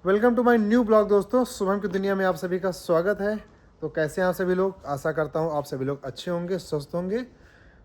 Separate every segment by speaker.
Speaker 1: Welcome to my new blog दोस्तों। शुभम की दुनिया में आप सभी का स्वागत है। तो कैसे हैं आप सभी लोग? आशा करता हूं आप सभी लोग अच्छे होंगे, स्वस्थ होंगे।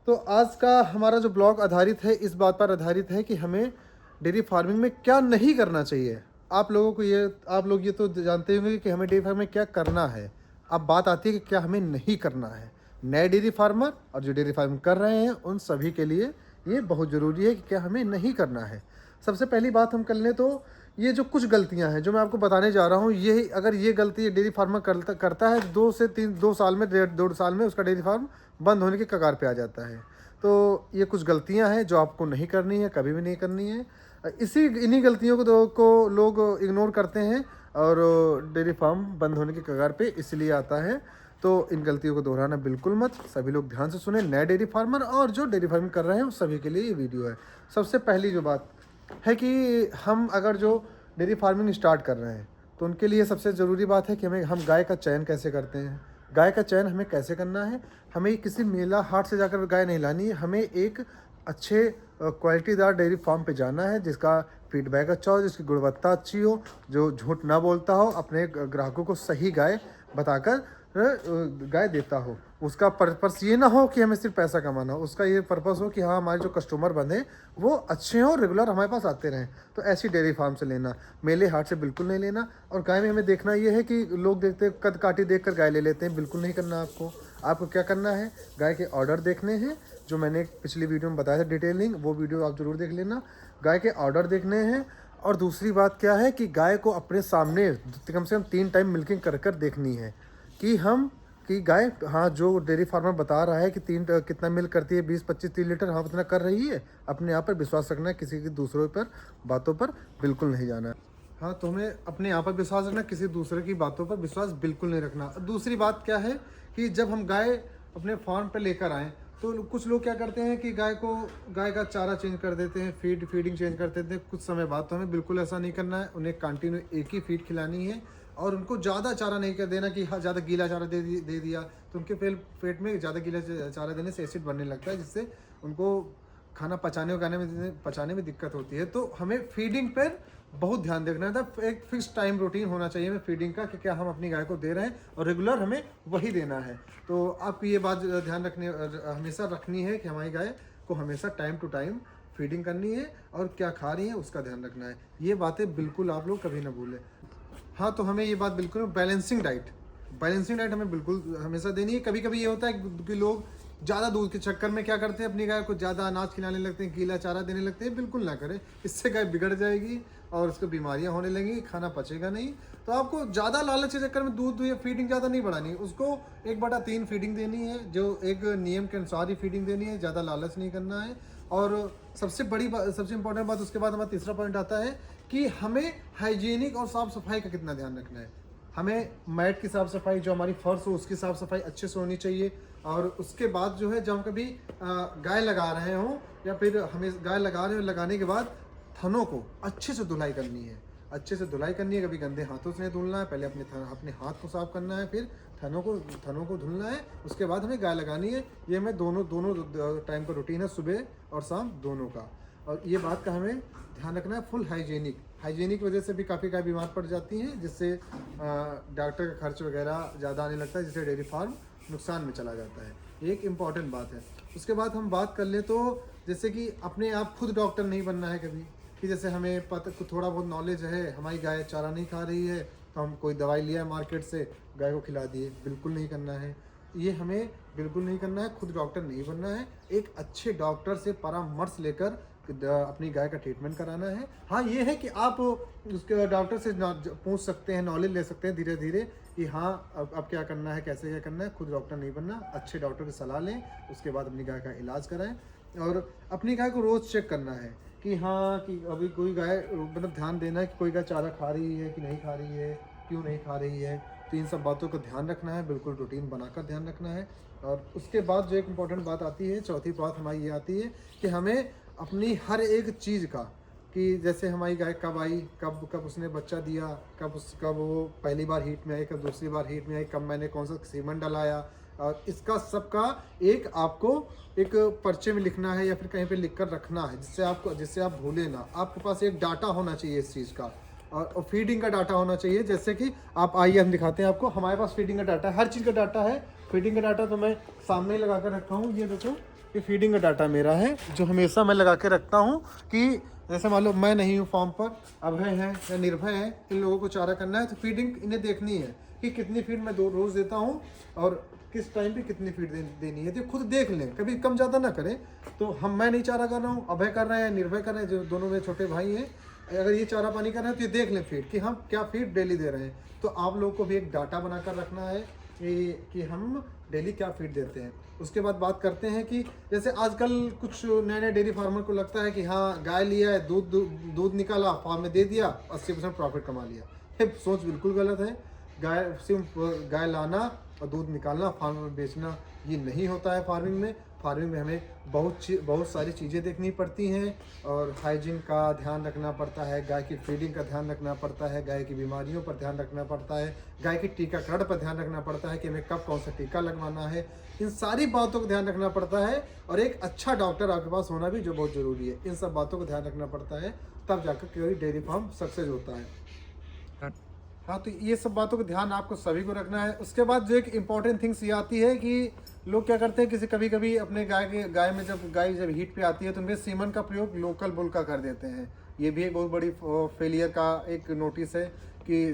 Speaker 1: तो आज का हमारा जो ब्लॉग आधारित है इस बात पर आधारित है कि हमें डेयरी फार्मिंग में क्या नहीं करना चाहिए। आप लोग ये तो जानते होंगे कि हमें डेयरी फार्मिंग में क्या करना है। अब बात आती है कि क्या हमें नहीं करना है। नए डेयरी फार्मर और जो डेयरी फार्मिंग कर रहे हैं उन सभी के लिए ये बहुत ज़रूरी है कि क्या हमें नहीं करना है। सबसे पहली बात हम कर लें तो ये जो कुछ गलतियां हैं जो मैं आपको बताने जा रहा हूँ, ये अगर ये गलती डेयरी फार्मर करता है 2 साल में 1.5 साल में उसका डेयरी फार्म बंद होने के कगार पे आ जाता है। तो ये कुछ गलतियां हैं जो आपको नहीं करनी है, कभी भी नहीं करनी है। इन्हीं गलतियों को लोग इग्नोर करते हैं और डेयरी फार्म बंद होने के कगार पे इसलिए आता है। तो इन गलतियों को दोहराना बिल्कुल मत। सभी लोग ध्यान से सुने, नए डेयरी फार्मर और जो डेयरी फार्मिंग कर रहे हैं उस सभी के लिए ये वीडियो है। सबसे पहली जो बात है कि हम अगर जो डेयरी फार्मिंग स्टार्ट कर रहे हैं तो उनके लिए सबसे ज़रूरी बात है कि हम गाय का चयन कैसे करते हैं। गाय का चयन हमें कैसे करना है। हमें किसी मेला हाट से जाकर गाय नहीं लानी है। हमें एक अच्छे क्वालिटीदार डेयरी फार्म पे जाना है जिसका फीडबैक अच्छा हो, जिसकी गुणवत्ता अच्छी हो, जो झूठ ना बोलता हो, अपने ग्राहकों को सही गाय बताकर गाय देता हो। उसका पर्पस ये ना हो कि हमें सिर्फ पैसा कमाना हो, उसका ये पर्पस हो कि हाँ हमारे जो कस्टमर बंधे वो अच्छे हों, रेगुलर हमारे पास आते रहें। तो ऐसी डेयरी फार्म से लेना, मेले हाट से बिल्कुल नहीं लेना। और गाय में हमें देखना ये है कि लोग देखते कद काठी देख कर गाय ले लेते हैं, बिल्कुल नहीं करना। आपको क्या करना है, गाय के ऑर्डर देखने हैं, जो मैंने पिछली वीडियो में बताया था डिटेलिंग, वो वीडियो आप ज़रूर देख लेना। गाय के ऑर्डर देखने हैं। और दूसरी बात क्या है कि गाय को अपने सामने कम से कम 3 टाइम मिल्किंग कर कर देखनी है कि गाय, हाँ जो डेयरी फार्मर बता रहा है कि कितना मिल्क करती है, 20-25-30 लीटर, हाँ उतना कर रही है। अपने आप पर विश्वास रखना है, किसी की दूसरों पर बातों पर बिल्कुल नहीं जाना है। हाँ, तो हमें अपने आप पर विश्वास रखना, किसी दूसरे की बातों पर विश्वास बिल्कुल नहीं रखना। दूसरी बात क्या है कि जब हम गाय अपने फार्म पर लेकर आएँ तो कुछ लोग क्या करते हैं कि गाय का चारा चेंज कर देते हैं, फीडिंग चेंज कर देते हैं कुछ समय बाद। तो हमें बिल्कुल ऐसा नहीं करना है। उन्हें कंटिन्यू एक ही फीड खिलानी है और उनको ज़्यादा चारा नहीं कर देना कि हाँ ज़्यादा गीला चारा दे दिया तो उनके पेट में ज़्यादा गीला चारा देने से एसिड बनने लगता है, जिससे उनको खाना पचाने में दिक्कत होती है। तो हमें फीडिंग पर बहुत ध्यान देखना था। एक फिक्स टाइम रूटीन होना चाहिए हमें फीडिंग का कि क्या हम अपनी गाय को दे रहे हैं और रेगुलर हमें वही देना है। तो आपको ये बात ध्यान हमेशा रखनी है कि हमारी गाय को हमेशा टाइम टू टाइम फीडिंग करनी है और क्या खा रही है उसका ध्यान रखना है। ये बातें बिल्कुल आप लोग कभी ना भूलें। हाँ, तो हमें ये बात बिल्कुल बैलेंसिंग डाइट हमें बिल्कुल हमेशा देनी है। कभी कभी ये होता है कि लोग ज़्यादा दूध के चक्कर में क्या करते हैं, अपनी गाय को ज़्यादा अनाज खिलाने लगते हैं, गीला चारा देने लगते हैं। बिल्कुल ना करें, इससे गाय बिगड़ जाएगी और उसको बीमारियां होने लगेंगी, खाना पचेगा नहीं। तो आपको ज़्यादा लालच के चक्कर में दूध या फीडिंग ज़्यादा नहीं बढ़ानी है, उसको 1/3 फीडिंग देनी है, जो एक नियम के अनुसार ही फीडिंग देनी है, ज़्यादा लालच नहीं करना है। और सबसे इंपॉर्टेंट बात, उसके बाद हमारा तीसरा पॉइंट आता है कि हमें हाइजीनिक और साफ सफाई का कितना ध्यान रखना है। हमें मैट की साफ़ सफाई, जो हमारी फर्श हो उसकी साफ़ सफाई अच्छे से होनी चाहिए। और उसके बाद जो है, जब हम कभी गाय लगा रहे हों या फिर हमें गाय लगा रहे हो, लगाने के बाद थनों को अच्छे से धुलाई करनी है, कभी गंदे हाथों से नहीं धुलना है। पहले अपने हाथ को साफ करना है, फिर थनों को धुलना है, उसके बाद हमें गाय लगानी है। ये हमें दोनों टाइम का रूटीन है, सुबह और शाम दोनों का। और ये बात का हमें ध्यान रखना है। फुल हाइजीनिक वजह से भी काफ़ी गाय बीमार पड़ जाती हैं, जिससे डॉक्टर का खर्च वगैरह ज़्यादा आने लगता है, जिससे डेयरी फार्म नुकसान में चला जाता है। एक इम्पॉर्टेंट बात है। उसके बाद हम बात कर लें तो जैसे कि अपने आप खुद डॉक्टर नहीं बनना है कभी, कि जैसे हमें थोड़ा बहुत नॉलेज है, हमारी गाय चारा नहीं खा रही है तो हम कोई दवाई लिया है मार्केट से, गाय को खिला दिए। बिल्कुल नहीं करना है, ये हमें बिल्कुल नहीं करना है। खुद डॉक्टर नहीं बनना है। एक अच्छे डॉक्टर से परामर्श लेकर अपनी गाय का ट्रीटमेंट कराना है। हाँ, ये है कि आप उसके डॉक्टर से पूछ सकते हैं, नॉलेज ले सकते हैं धीरे धीरे कि हाँ अब क्या करना है, कैसे क्या करना है। खुद डॉक्टर नहीं बनना, अच्छे डॉक्टर की सलाह लें, उसके बाद अपनी गाय का इलाज कराएं। और अपनी गाय को रोज़ चेक करना है कि हाँ कि अभी कोई गाय, मतलब ध्यान देना है कि कोई गाय चारा खा रही है कि नहीं खा रही है, क्यों नहीं खा रही है। तो इन सब बातों का ध्यान रखना है, बिल्कुल रूटीन बनाकर ध्यान रखना है। और उसके बाद जो एक इम्पॉर्टेंट बात आती है, चौथी बात हमारी ये आती है कि हमें अपनी हर एक चीज़ का, कि जैसे हमारी गाय कब आई, कब उसने बच्चा दिया, कब वो पहली बार हीट में आई, कब दूसरी बार हीट में आई, कब मैंने कौन सा सीमेंट डलाया, और इसका सबका एक आपको एक पर्चे में लिखना है या फिर कहीं पे लिख कर रखना है, जिससे आप भूलें ना। आपके पास एक डाटा होना चाहिए इस चीज़ का। और फीडिंग का डाटा होना चाहिए। जैसे कि आप आइए हम दिखाते हैं आपको, हमारे पास फीडिंग का डाटा है, हर चीज़ का डाटा है। फीडिंग का डाटा तो मैं सामने ही लगा कर रखा हूँ, ये देखो ये फीडिंग का डाटा मेरा है जो हमेशा मैं लगा के रखता हूँ कि जैसे मान लो मैं नहीं हूँ फॉर्म पर, अभय है या निर्भय है, इन लोगों को चारा करना है तो फीडिंग इन्हें देखनी है कि कितनी फीड मैं रोज़ देता हूँ और किस टाइम पे कितनी फीड देनी है, तो खुद देख लें, कभी कम ज़्यादा ना करें। तो मैं नहीं चारा कर रहा हूँ, अभय कर रहे हैं, निर्भय कर रहे हैं, जो दोनों मेरे छोटे भाई हैं, अगर ये चारा पानी कर रहे हैं तो ये देख लें फीड कि हम क्या फीड डेली दे रहे हैं। तो आप लोगों को भी एक डाटा बनाकर रखना है कि हम डेली क्या फीड देते हैं। उसके बाद बात करते हैं कि जैसे आजकल कुछ नए नए डेयरी फार्मर को लगता है कि हाँ गाय लिया है, दूध निकाला, फार्म में दे दिया, 80% प्रॉफिट कमा लिया। ये सोच बिल्कुल गलत है। गाय लाना और दूध निकालना, फार्म में बेचना, ये नहीं होता है फार्मिंग में। फार्मिंग में हमें बहुत सारी चीज़ें देखनी पड़ती हैं और हाइजीन का ध्यान रखना पड़ता है, गाय की फीडिंग का ध्यान रखना पड़ता है, गाय की बीमारियों पर ध्यान रखना पड़ता है, गाय के टीकाकरण पर ध्यान रखना पड़ता है कि हमें कब कौन सा टीका लगवाना है। इन सारी बातों को ध्यान रखना पड़ता है और एक अच्छा डॉक्टर आपके पास होना भी जो बहुत ज़रूरी है। इन सब बातों को ध्यान रखना पड़ता है, तब जाकर कोई डेयरी फार्म सक्सेस होता है। हाँ, तो ये सब बातों का ध्यान आपको सभी को रखना है। उसके बाद जो एक इम्पॉर्टेंट थिंग्स ये आती है कि लोग क्या करते हैं, कभी कभी अपने गाय में जब हीट पे आती है तो उनके सीमन का प्रयोग लोकल बुल का कर देते हैं। ये भी एक बहुत बड़ी फेलियर का एक नोटिस है कि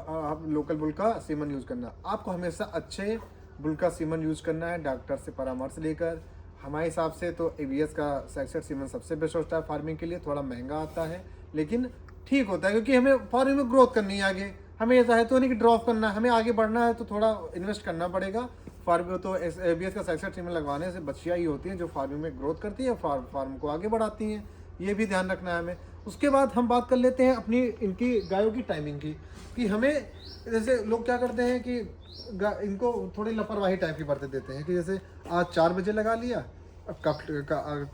Speaker 1: आप लोकल बुल का सीमन यूज़ करना। आपको हमेशा अच्छे बुल का सीमन यूज़ करना है, डॉक्टर से परामर्श लेकर। हमारे हिसाब से तो ABS का सैक्सेट सीमन सबसे बेस्ट होता है फार्मिंग के लिए। थोड़ा महंगा आता है लेकिन ठीक होता है, क्योंकि हमें फार्मिंग में ग्रोथ करनी है आगे। हमें ऐसा है तो नहीं कि ड्रॉप करना है, हमें आगे बढ़ना है तो थोड़ा इन्वेस्ट करना पड़ेगा। फार्म तो ABS का सैक्सेट सीमन लगवाने से बच्चियाँ ही होती हैं जो फार्मिंग में ग्रोथ करती है, फार्म को आगे बढ़ाती हैं। ये भी ध्यान रखना है हमें। उसके बाद हम बात कर लेते हैं अपनी इनकी गायों की टाइमिंग की, कि हमें जैसे लोग क्या करते हैं कि इनको थोड़ी लापरवाही टाइप की बरत देते हैं कि जैसे आज 4 बजे लगा लिया, अब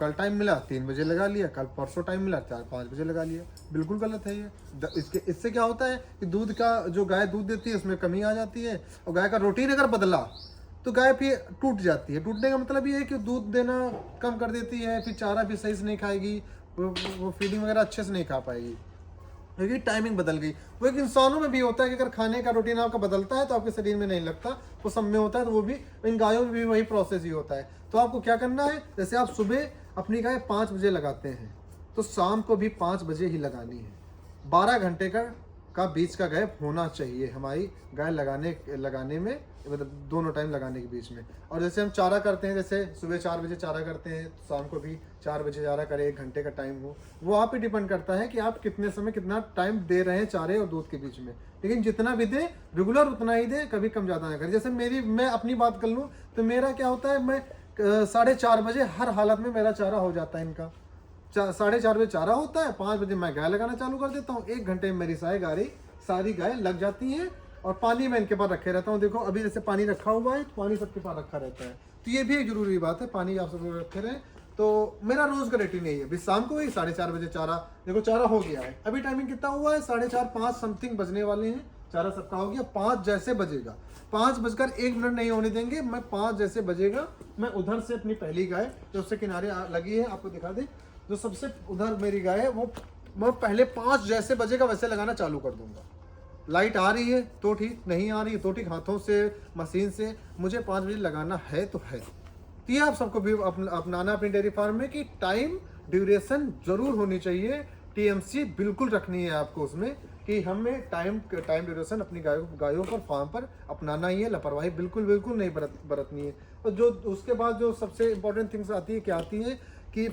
Speaker 1: कल टाइम मिला 3 बजे लगा लिया, कल परसों टाइम मिला 4-5 बजे लगा लिया। बिल्कुल गलत है ये। इससे क्या होता है कि दूध का जो गाय दूध देती है उसमें कमी आ जाती है और गाय का रूटीन अगर बदला तो गाय फिर टूट जाती है। टूटने का मतलब ये है कि दूध देना कम कर देती है, फिर चारा भी सही से नहीं खाएगी, वो फीडिंग वगैरह अच्छे से नहीं खा पाएगी क्योंकि टाइमिंग बदल गई। वो एक इंसानों में भी होता है कि अगर खाने का रूटीन आपका बदलता है तो आपके शरीर में नहीं लगता, वो सब में होता है। तो वो भी इन गायों में भी वही प्रोसेस ही होता है। तो आपको क्या करना है, जैसे आप सुबह अपनी गाय 5 बजे लगाते हैं तो शाम को भी 5 बजे ही लगानी है। 12 घंटे का बीच का गैप होना चाहिए हमारी गाय लगाने में, मतलब दोनों टाइम लगाने के बीच में। और जैसे हम चारा करते हैं, जैसे सुबह 4 बजे चारा करते हैं तो शाम को भी 4 बजे चारा करें, 1 घंटे का टाइम हो। वो आप पे डिपेंड करता है कि आप कितने समय कितना टाइम दे रहे हैं चारे और दूध के बीच में। लेकिन जितना भी दें रेगुलर उतना ही दें, कभी कम ज़्यादा ना करें। जैसे मैं अपनी बात कर लूँ तो मेरा क्या होता है, मैं 4:30 बजे हर हालत में मेरा चारा हो जाता है इनका। 4:30 बजे चारा होता है, 5 बजे मैं गाय लगाना चालू कर देता हूँ। 1 घंटे में मेरी सारी गाय लग जाती हैं और पानी मैं इनके पास रखे रहता हूँ। देखो अभी जैसे पानी रखा हुआ है, पानी सबके पास रखा रहता है, तो ये भी एक जरूरी बात है, पानी आप सब रखे रहें। तो मेरा रोज का रूटीन यही है। अभी शाम को वही 4:30 बजे चारा, देखो चारा हो गया है। अभी टाइमिंग कितना हुआ है, 4:30-5 समथिंग बजने वाले हैं। चारा सबका हो गया। 5 जैसे बजेगा, 5:01 नहीं होने देंगे, मैं 5 जैसे बजेगा मैं उधर से अपनी पहली गाय जो उससे किनारे लगी है, आपको दिखा दे, जो सबसे उधर मेरी गाय है, वो मैं पहले 5 जैसे बजेगा वैसे लगाना चालू कर दूंगा। लाइट आ रही है तो ठीक, नहीं आ रही है तो ठीक, हाथों से मशीन से मुझे 5 बजे लगाना है तो है। तो ये आप सबको भी अपनाना अपनी डेयरी फार्म में कि टाइम ड्यूरेशन जरूर होनी चाहिए। TMC बिल्कुल रखनी है आपको उसमें कि हमें टाइम ड्यूरेशन अपनी गायों पर फार्म पर अपनाना ही है। लापरवाही बिल्कुल नहीं बरतनी है। और जो उसके बाद जो सबसे इंपॉर्टेंट थिंग्स आती है, क्या आती है कि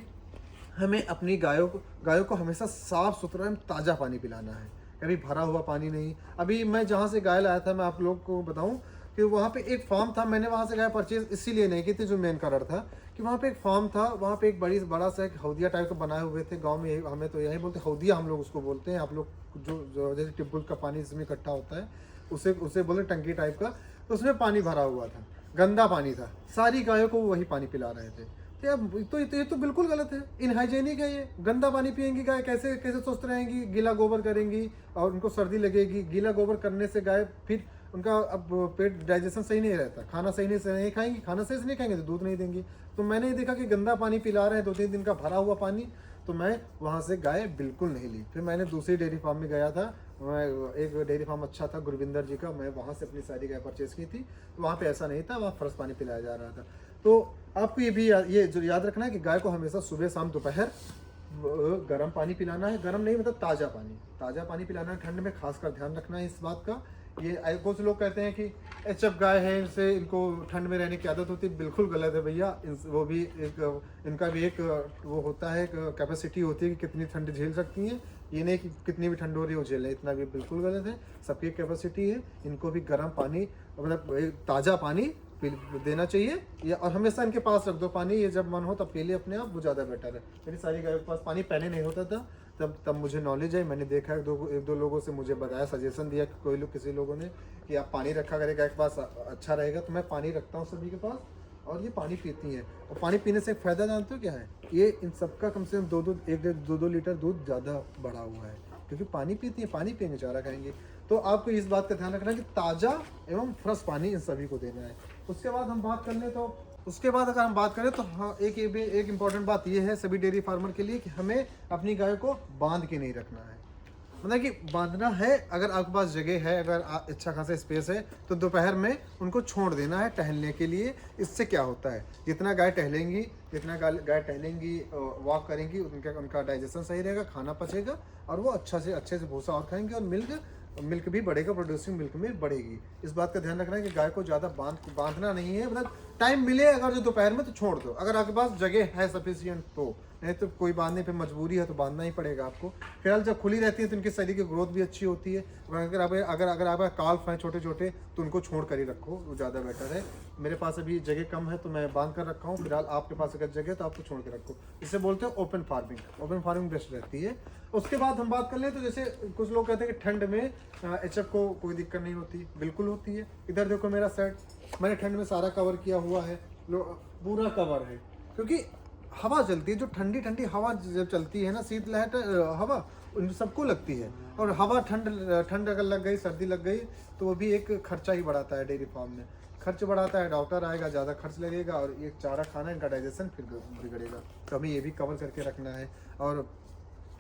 Speaker 1: हमें अपनी गायों को हमेशा साफ सुथरा एवं ताज़ा पानी पिलाना है, कभी भरा हुआ पानी नहीं। अभी मैं जहाँ से गाय लाया था, मैं आप लोग को बताऊं कि वहाँ पे एक फार्म था, मैंने वहाँ से गाय परचेज इसीलिए नहीं की थी, जो मेन कारण था कि वहाँ पे एक फार्म था, वहाँ पे एक बड़ा सा एक हौदिया टाइप का बनाए हुए थे। गांव में हमें तो यही बोलते हौदिया, हम लोग उसको बोलते हैं। आप लोग जो जैसे टिब्बल का पानी जिसमें इकट्ठा होता है उसे बोलते टंकी टाइप का। तो उसमें पानी भरा हुआ था, गंदा पानी था, सारी गायों को वही पानी पिला रहे थे। तो ये तो बिल्कुल गलत है, इनहाइजेनिक है ये। गंदा पानी पिएंगी गाय, कैसे स्वस्थ रहेंगी, गीला गोबर करेंगी और उनको सर्दी लगेगी। गीला गोबर करने से गाय फिर उनका अब पेट डाइजेशन सही नहीं रहता, खाना सही नहीं खाएंगी, खाना सही से नहीं खाएंगे तो दूध नहीं देंगी। तो मैंने ये देखा कि गंदा पानी पिला रहे हैं 2-3 दिन का भरा हुआ पानी, तो मैं वहाँ से गाय बिल्कुल नहीं ली। फिर मैंने दूसरी डेयरी फार्म में गया था, मैं एक डेयरी फार्म अच्छा था गुरविंदर जी का, मैं वहाँ से अपनी सारी गाय परचेज़ की थी। तो वहाँ पे ऐसा नहीं था, वहाँ फर्श पानी पिलाया जा रहा था। तो आपको ये भी ये जो याद रखना है कि गाय को हमेशा सुबह शाम दोपहर गर्म पानी पिलाना है। गर्म नहीं मतलब ताज़ा पानी पिलाना है। ठंड में खासकर ध्यान रखना है इस बात का। ये कुछ लोग कहते हैं कि एचएफ गाय है, इनसे इनको ठंड में रहने की आदत होती है। बिल्कुल गलत है भैया। वो भी एक इनका भी एक वो होता है, कैपेसिटी होती है कि कितनी ठंड झेल सकती हैं। ये नहीं कि कितनी भी ठंड हो रही है वो झेलें, इतना भी बिल्कुल गलत है। सबकी कैपेसिटी है। इनको भी गर्म पानी मतलब ताज़ा पानी देना चाहिए या और हमेशा इनके पास रख दो पानी। ये जब मन हो तब पी ले अपने आप, वो ज़्यादा बेटर है। मेरी सारी गायों के पास पानी पहले नहीं होता था, तब मुझे नॉलेज है। मैंने देखा एक दो लोगों से मुझे बताया, सजेशन दिया कि किसी लोगों ने कि आप पानी रखा करें गाय के पास, अच्छा रहेगा। तो मैं पानी रखता हूँ सभी के पास और ये पानी पीती हैं। और पानी पीने से एक फ़ायदा जानते हो क्या है? ये इन सबका कम से कम 1-2 लीटर दूध ज़्यादा बढ़ा हुआ है, क्योंकि पानी पीती है। पानी पियेंगे चारा खाएंगे। तो आपको इस बात का ध्यान रखना है कि ताज़ा एवं फ्रेश पानी इन सभी को देना है। उसके बाद हम बात कर लें तो अगर हम बात करें तो हाँ, एक इम्पॉर्टेंट बात ये है सभी डेयरी फार्मर के लिए कि हमें अपनी गाय को बांध के नहीं रखना है। मतलब कि बांधना है, अगर आपके पास जगह है, अगर अच्छा खासा स्पेस है तो दोपहर में उनको छोड़ देना है टहलने के लिए। इससे क्या होता है, जितना गाय टहलेंगी वॉक करेंगी, उनका डाइजेशन सही रहेगा, खाना पचेगा और वो अच्छे से भूसा और खाएंगे और मिल्क भी बढ़ेगा, प्रोड्यूसिंग मिल्क में बढ़ेगी। इस बात का ध्यान रखना है कि गाय को ज़्यादा बांधना नहीं है। मतलब टाइम मिले अगर जो दोपहर में तो छोड़ दो, अगर आपके पास जगह है सफिशिएंट तो। नहीं तो कोई बांधने पे मजबूरी है तो बांधना ही पड़ेगा आपको। फिलहाल जब खुली रहती है तो इनके शरीर की ग्रोथ भी अच्छी होती है। अगर आपका काल्फ हैं छोटे छोटे तो उनको छोड़ कर ही रखो, वो ज़्यादा बेटर है। मेरे पास अभी जगह कम है तो मैं बांध कर रखा हूँ। फिलहाल आपके पास अगर जगह तो आपको छोड़ के रखो। इसे बोलते हैं ओपन फार्मिंग बेस्ट रहती है। उसके बाद हम बात कर लें तो जैसे कुछ लोग कहते हैं कि ठंड में एचएफ को कोई दिक्कत नहीं होती, बिल्कुल होती है। इधर देखो मेरा सेट, मैंने ठंड में सारा कवर किया हुआ है, पूरा कवर है। क्योंकि हवा चलती है, जो ठंडी ठंडी हवा जब चलती है ना, शीतलहर हवा उन सबको लगती है। और हवा ठंड अगर लग गई, सर्दी लग गई तो वो भी एक खर्चा ही बढ़ाता है। डेयरी फार्म में खर्च बढ़ाता है, डॉक्टर आएगा, ज़्यादा खर्च लगेगा और ये चारा खाना, इनका डाइजेशन फिर बिगड़ेगा। तो हमें ये भी कवर करके रखना है। और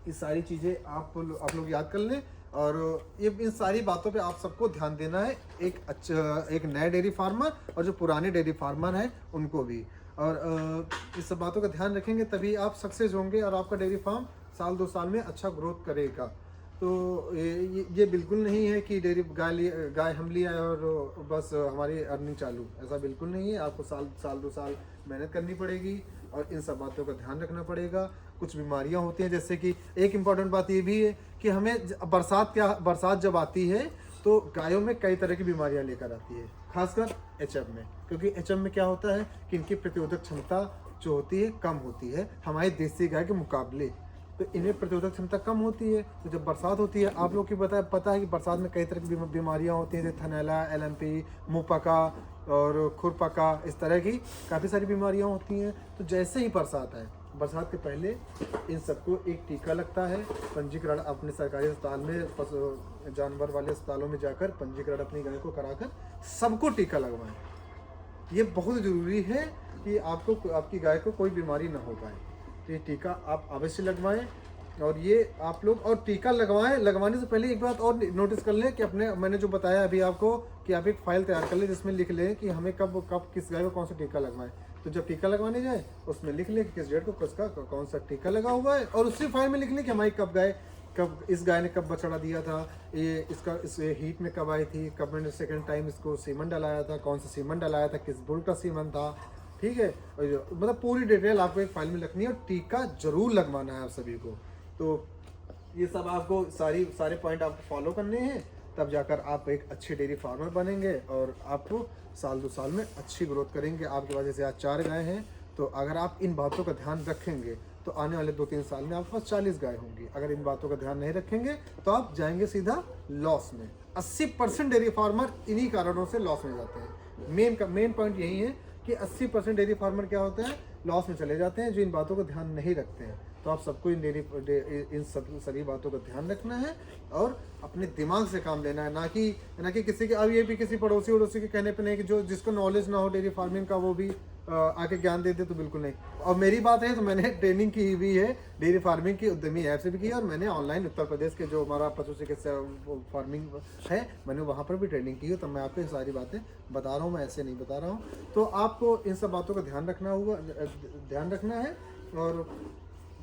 Speaker 1: ये सारी चीज़ें आप लोग याद कर लें। और ये इन सारी बातों पे आप सबको ध्यान देना है, एक नए डेयरी फार्मर और जो पुराने डेयरी फार्मर हैं उनको भी। और इस सब बातों का ध्यान रखेंगे तभी आप सक्सेस होंगे और आपका डेयरी फार्म 1-2 साल में अच्छा ग्रोथ करेगा। तो ये बिल्कुल नहीं है कि डेयरी गाय हम लिया और बस हमारी अर्निंग चालू, ऐसा बिल्कुल नहीं है। आपको 2 साल मेहनत करनी पड़ेगी और इन सब बातों का ध्यान रखना पड़ेगा। कुछ बीमारियां होती हैं, जैसे कि एक इम्पॉर्टेंट बात ये भी है कि हमें बरसात जब आती है तो गायों में कई तरह की बीमारियां लेकर आती है, खासकर एचएफ में। क्योंकि एचएफ में क्या होता है कि इनकी प्रतिरोधक क्षमता जो होती है कम होती है हमारी देसी गाय के मुकाबले। तो इन्हें प्रतिरोधक क्षमता कम होती है। तो जब बरसात होती है, आप लोग की पता है कि बरसात में कई तरह की बीमारियां होती हैं, जैसे थनैला, एलएमपी, मुँह पका और खुर पका, इस तरह की काफ़ी सारी बीमारियां होती हैं। तो जैसे ही बरसात आए, बरसात के पहले इन सबको एक टीका लगता है। पंजीकरण अपने सरकारी अस्पताल में, जानवर वाले अस्पतालों में जाकर पंजीकरण अपनी गाय को कराकर सबको टीका लगवाएं। ये बहुत ज़रूरी है कि आपकी गाय को कोई बीमारी ना हो पाए। तो ये टीका आप अवश्य लगवाएं। और ये आप लोग और टीका लगवाने से पहले एक बात और नोटिस कर लें कि मैंने जो बताया अभी आपको कि आप एक फाइल तैयार कर लें जिसमें लिख लें कि हमें कब किस गाय को कौन सा टीका लगवाएं। तो जब टीका लगवाने जाए उसमें लिख लें कि किस डेट को किसका कौन सा टीका लगा हुआ है। और उसी फाइल में लिख लें कि हमारी कब इस गाय ने कब बछड़ा दिया था, इस हीट में कब आई थी, कब मैंने सेकंड टाइम इसको सीमन डलाया था, कौन सा सीमन डलाया था, किस बुल का सीमन था। ठीक है, मतलब पूरी डिटेल आपको एक फाइल में लिखनी है और टीका जरूर लगवाना है आप सभी को। तो ये सब आपको सारे पॉइंट आपको फॉलो करने हैं, तब जाकर आप एक अच्छे डेयरी फार्मर बनेंगे और आपको 1-2 साल में अच्छी ग्रोथ करेंगे। आपके पास जैसे आज 4 गाय हैं, तो अगर आप इन बातों का ध्यान रखेंगे तो आने वाले 2-3 साल में आपके पास 40 गाय होंगी। अगर इन बातों का ध्यान नहीं रखेंगे तो आप जाएंगे सीधा लॉस में। 80% डेयरी फार्मर इन्हीं कारणों से लॉस में जाते हैं। मेन पॉइंट यही है कि 80% डेयरी फार्मर क्या होते हैं, लॉस में चले जाते हैं, जो इन बातों का ध्यान नहीं रखते हैं। तो आप सबको इन सभी बातों का ध्यान रखना है और अपने दिमाग से काम लेना है, ना कि किसी के, अब ये भी किसी पड़ोसी के कहने पे नहीं कि जिसको नॉलेज ना हो डेयरी फार्मिंग का वो भी आके ज्ञान देते तो बिल्कुल नहीं। और मेरी बात है तो मैंने ट्रेनिंग की हुई है डेयरी फार्मिंग की, उद्यमी ऐप से भी की है, और मैंने ऑनलाइन उत्तर प्रदेश के जो हमारा पशु चिकित्सा फार्मिंग है मैंने वहाँ पर भी ट्रेनिंग की है। तो मैं आपको ये सारी बातें बता रहा हूँ, मैं ऐसे नहीं बता रहा हूँ। तो आपको इन सब बातों का ध्यान रखना है, और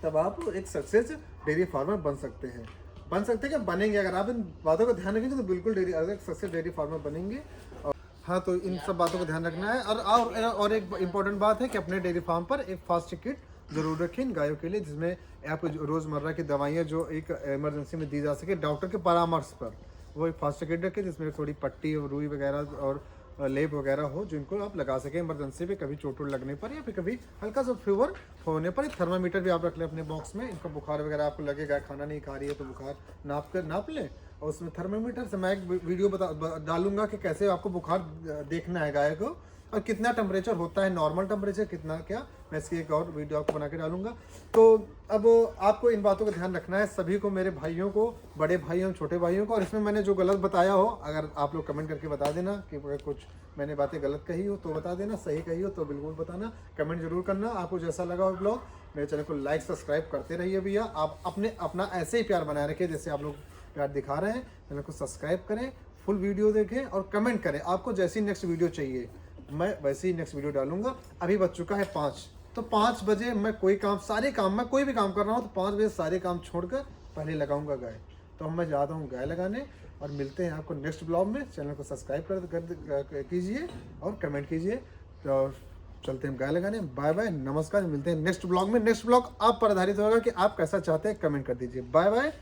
Speaker 1: तब आप एक सक्सेस डेयरी फार्मर बन सकते हैं क्या बनेंगे। अगर आप इन बातों का ध्यान रखेंगे तो बिल्कुल सक्सेस डेयरी फार्मर बनेंगे। हाँ, तो इन सब बातों का ध्यान रखना है। और एक इम्पॉर्टेंट बात है कि अपने डेयरी फार्म पर एक फास्ट किट जरूर रखें इन गायों के लिए, जिसमें आपको रोज़मर्रा की दवाइयाँ जो एक इमरजेंसी में दी जा सके डॉक्टर के परामर्श पर, वो एक फास्ट किट रखें जिसमें थोड़ी पट्टी और रुई वगैरह और लेप वगैरह हो, जिनको आप लगा सकें इमरजेंसी पे, कभी चोट लगने पर या फिर कभी हल्का सा फीवर होने पर। थर्मामीटर भी आप रख लें अपने बॉक्स में। इनका बुखार वगैरह आपको लगेगा, खाना नहीं खा रही है तो बुखार नाप लें, और उसमें थर्मामीटर से मैं एक वीडियो डालूंगा कि कैसे आपको बुखार देखना है गाय को, और कितना टेम्परेचर होता है, नॉर्मल टेम्परेचर कितना क्या, मैं इसकी एक और वीडियो आपको बना के डालूंगा। तो अब आपको इन बातों का ध्यान रखना है, सभी को, मेरे भाइयों को, बड़े भाइयों छोटे भाइयों को। और इसमें मैंने जो गलत बताया हो, अगर आप लोग कमेंट करके बता देना कि कुछ मैंने बातें गलत कही हो तो बता देना, सही कही हो तो बिल्कुल बताना, कमेंट जरूर करना। आपको जैसा लगा हो ब्लॉग, मेरे चैनल को लाइक सब्सक्राइब करते रहिए भैया। आप अपना ऐसे ही प्यार बनाए रखिए जैसे आप लोग प्यार दिखा रहे हैं। चैनल को सब्सक्राइब करें, फुल वीडियो देखें और कमेंट करें। आपको जैसी नेक्स्ट वीडियो चाहिए मैं वैसे ही नेक्स्ट वीडियो डालूंगा। अभी बज चुका है 5, तो 5 बजे मैं कोई भी काम कर रहा हूँ तो 5 बजे सारे काम छोड़कर पहले लगाऊंगा गाय। तो मैं जाता हूँ गाय लगाने, और मिलते हैं आपको नेक्स्ट ब्लॉग में। चैनल को सब्सक्राइब कर कीजिए और कमेंट कीजिए। तो चलते हैं गाय लगाने। बाय बाय, नमस्कार, मिलते हैं नेक्स्ट ब्लॉग में। नेक्स्ट ब्लॉग आप पर आधारित होगा कि आप कैसा चाहते हैं, कमेंट कर दीजिए। Bye bye.